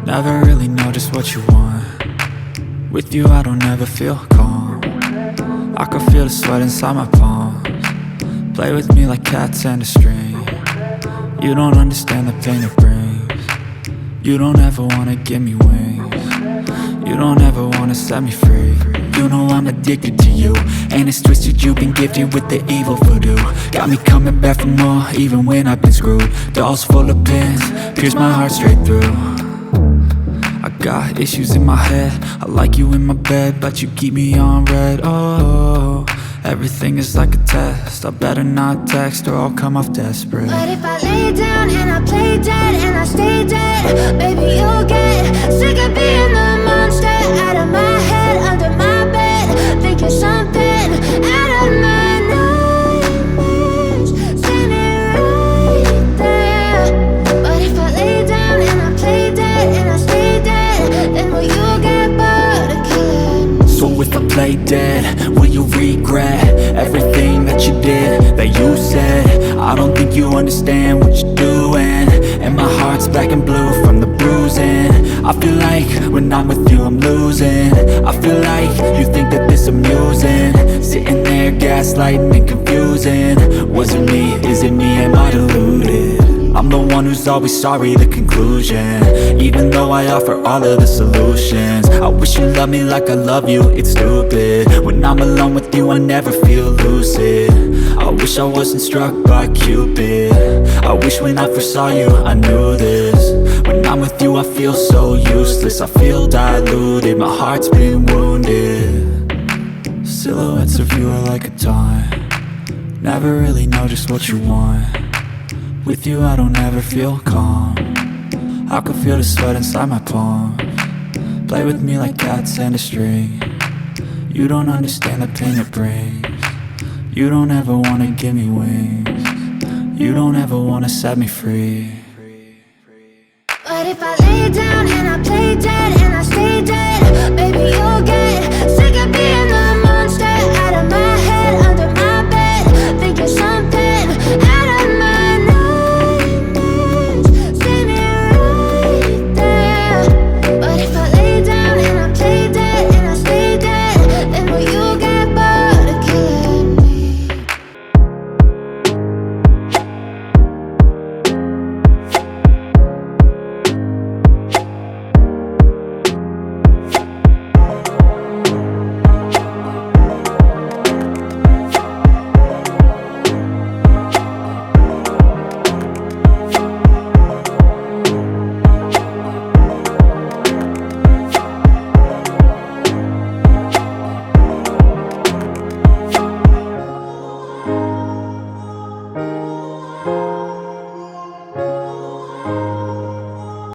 Never really know just what you want. With you I don't ever feel calm. I can feel the sweat inside my palms. Play with me like cats and a string. You don't understand the pain it brings. You don't ever wanna give me wings. You don't ever wanna set me free. You know I'm addicted to you, and it's twisted, you've been gifted with the evil voodoo. Got me coming back for more, even when I've been screwed. Dolls full of pins, pierce my heart straight through. I got issues in my head, I like you in my bed, but you keep me on red. Oh, everything is like a test, I better not text or I'll come off desperate. But if I lay down and I play dead and I stay dead, baby you'll get sick of being the monster out of my head, under my bed, thinking something out of my nightmares, standing right there. But if I lay down and I play dead and I stay dead, then will you get bored of killing? So if I play dead, will you regret everything that you did, that you said? I don't think you understand what you're doing, and my heart's black and blue from the bruising. I feel like when I'm with you I'm losing. I feel like you think that this amusing, sitting there gaslighting and confusing. Was it me? Is it me? Am I deluded? I'm the one who's always sorry, the conclusion, even though I offer all of the solutions. I wish you loved me like I love you, it's stupid. When I'm alone with you I never feel lucid. I wish I wasn't struck by Cupid. I wish when I first saw you I knew this. When I'm with you I feel so useless, I feel diluted, my heart's been wounded. Silhouettes of you are like a taunt. Never really know just what you want. With you I don't ever feel calm. I can feel the sweat inside my palms. Play with me like cats and a string. You don't understand the pain it brings. You don't ever wanna give me wings. You don't ever wanna set me free. But if I lay down and I play dead and I stay dead, baby you'll get